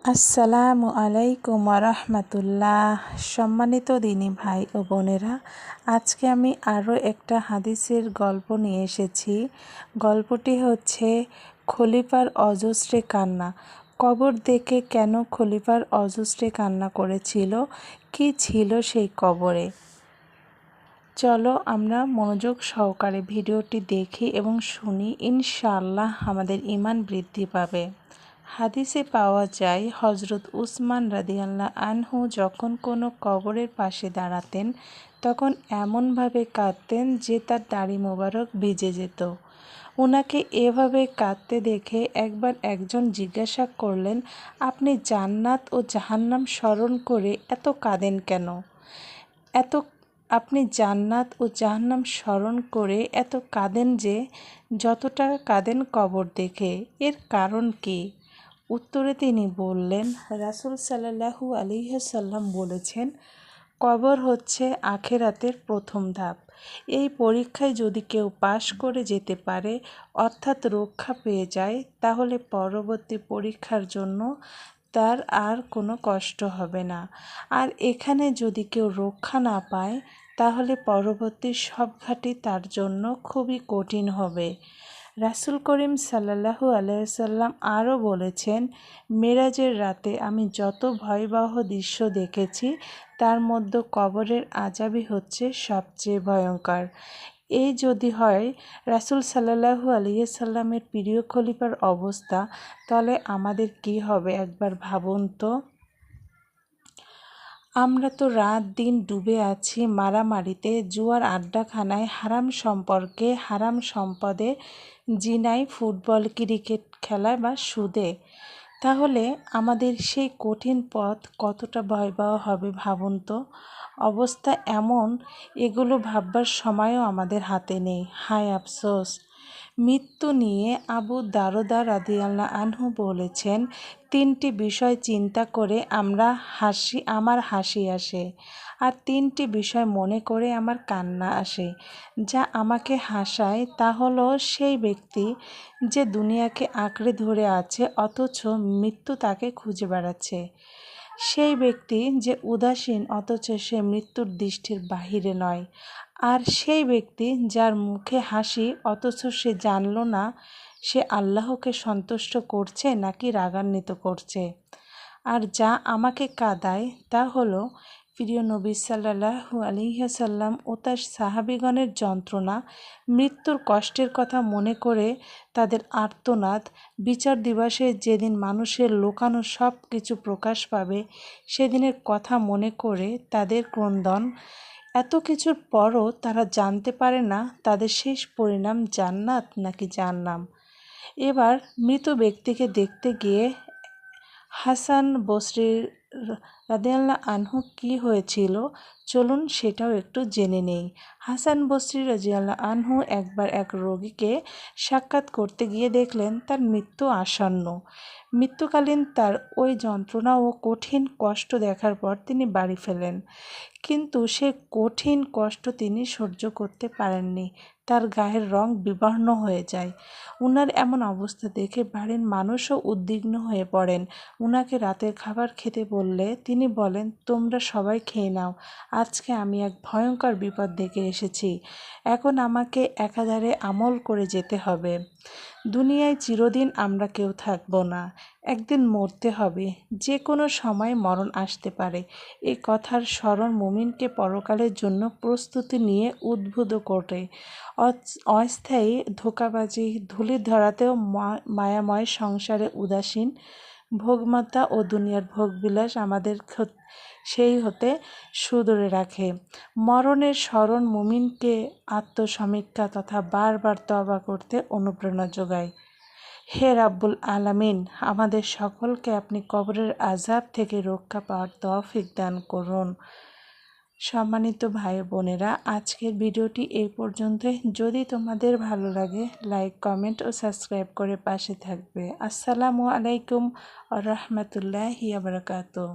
আসসালামু আলাইকুম রাহমাতুল্লাহ। সম্মানিত দিনী ভাই ও বোনেরা, আজকে আমি আরও একটা হাদিসের গল্প নিয়ে এসেছি। গল্পটি হচ্ছে খলিফার অজস্রে কান্না। কবর দেখে কেন খলিফার অজস্রে কান্না করেছিল, কি ছিল সেই কবরে। চলো আমরা মনোযোগ সহকারে ভিডিওটি দেখি এবং শুনি, ইনশাআল্লাহ আমাদের ঈমান বৃদ্ধি পাবে। হাদিসে পাওয়া যায়, হজরত উসমান রাদিয়াল্লাহু আনহু যখন কোনো কবরের পাশে দাঁড়াতেন তখন এমনভাবে কাঁদতেন যে তার দাড়ি মোবারক ভিজে যেত। ওনাকে এভাবে কাঁদতে দেখে একবার একজন জিজ্ঞাসা করলেন, আপনি জান্নাত ও জাহান্নাম স্মরণ করে এত কাঁদেন কেন? আপনি জান্নাত ও জাহান্নাম স্মরণ করে এত কাঁদেন যে যতটা কাঁদেন কবর দেখে, এর কারণ কি? উত্তরে তিনি বললেন, রাসূল সাল্লাল্লাহু আলাইহি ওয়াসাল্লাম বলেছেন, কবর হচ্ছে আখিরাতের প্রথম ধাপ। এই পরীক্ষায় যদি কেউ পাশ করে যেতে পারে, অর্থাৎ রক্ষা পেয়ে যায়, তাহলে পরবর্তী পরীক্ষার জন্য তার আর কোনো কষ্ট হবে না। আর এখানে যদি কেউ রক্ষা না পায়, তাহলে পরবর্তী সব ঘাটি তার জন্য খুবই কঠিন হবে। রাসূল করিম সাল্লাল্লাহু আলাইহি ওয়াসাল্লাম আরও বলেছেন, মেরাজের রাতে আমি যত ভয়াবহ দৃশ্য দেখেছি তার মধ্যে কবরের আযাবই হচ্ছে সবচেয়ে ভয়ঙ্কর। এই যদি হয় রাসূল সাল্লাল্লাহু আলাইহি ওয়াসাল্লামের প্রিয় খলিফার অবস্থা, তাহলে আমাদের কি হবে একবার ভাবুন তো। আমরা তো রাত দিন ডুবে আছি মারামারিতে, জুয়ার আড্ডাখানায়, হারাম সম্পর্কে, হারাম সম্পদে, জিনায়, ফুটবল, ক্রিকেট খেলায় বা সুদে। তাহলে আমাদের সেই কঠিন পথ কতটা ভয়াবহ হবে ভাবুন তো। অবস্থা এমন, এগুলো ভাববার সময়ও আমাদের হাতে নেই। হায় আফসোস। মৃত্যু নিয়ে আবু দারদা রাদিয়াল্লাহু আনহু বলেছেন, তিনটি বিষয় চিন্তা করে আমার হাসি আসে, আর তিনটি বিষয় মনে করে আমার কান্না আসে। যা আমাকে হাসায় তা হলো সেই ব্যক্তি যে দুনিয়াকে আঁকড়ে ধরে আছে অথচ মৃত্যু তাকে খুঁজে বেড়াচ্ছে। সেই ব্যক্তি যে উদাসীন অথচ সে মৃত্যুর দৃষ্টির বাহিরে নয়। আর সেই ব্যক্তি যার মুখে হাসি অথচ সে জানল না সে আল্লাহকে সন্তুষ্ট করছে নাকি রাগান্বিত করছে। আর যা আমাকে কাঁদায় তা হলো প্রিয় নবী সাল্লাল্লাহু আলাইহি ওয়াসাল্লাম ও তার সাহাবীগণের যন্ত্রণা, মৃত্যুর কষ্টের কথা মনে করে তাদের আর্তনাদ, বিচার দিবসে যেদিন মানুষের লুকানো সব কিছু প্রকাশ পাবে সেদিনের কথা মনে করে তাদের ক্রন্দন। এত কিছুর পরও তারা জানতে পারে না তাদের শেষ পরিণাম জান্নাত নাকি জাহান্নাম। এবার মৃত ব্যক্তিকে দেখতে গিয়ে হাসান বসরি রাদিয়াল্লাহু আনহু কি হয়েছিল, চলুন সেটাও একটু জেনে নেই। হাসান বসরি রাদিয়াল্লাহু আনহু একবার এক রোগীকে সাক্ষাৎ করতে গিয়ে দেখলেন তার মৃত্যু আসন্ন। মৃত্যুকালীন তার ওই যন্ত্রণা ও কঠিন কষ্ট দেখার পর তিনি বাড়ি ফেলেন। কিন্তু সে কঠিন কষ্ট তিনি সহ্য করতে পারেননি। তার গায়ের রং বিবর্ণ হয়ে যায়। উনার এমন অবস্থা দেখে বাড়ির মানুষও উদ্বিগ্ন হয়ে পড়েন। উনাকে রাতের খাবার খেতে বললে তিনি বলেন, তোমরা সবাই খেয়ে নাও, আজকে আমি এক ভয়ঙ্কর বিপদ দেখে এসেছি। এখন আমাকে একাধারে আমল করে যেতে হবে। দুনিয়ায় চিরদিন আমরা কেউ থাকবো না, একদিন মরতে হবে, যে কোনো সময় মরণ আসতে পারে। এই কথার স্মরণ মুমিনকে পরকালের জন্য প্রস্তুতি নিয়ে উদ্বুদ্ধ করে। অস্থায়ী ধোঁকাবাজি, ধুলির ধরাতেও মায়াময় সংসারে উদাসীন ভোগমত্তা ও দুনিয়ার ভোগবিলাস আমাদের সেই হতে সুদূরে রাখে। মরণের স্মরণ মুমিনকে আত্মসমীক্ষা তথা বারবার তওবা করতে অনুপ্রেরণা যোগায়। হে রাব্বুল আলামিন, আমাদের সকলকে আপনি কবরের আযাব থেকে রক্ষা পাওয়ার তৌফিক দান করুন। সম্মানিত ভাই বোনেরা, আজকের ভিডিওটি এই পর্যন্তই। যদি তোমাদের ভালো লাগে লাইক, কমেন্ট ও সাবস্ক্রাইব করে পাশে থাকবে। আসসালামু আলাইকুম ওয়া রাহমাতুল্লাহি ওয়া বারাকাতুহু।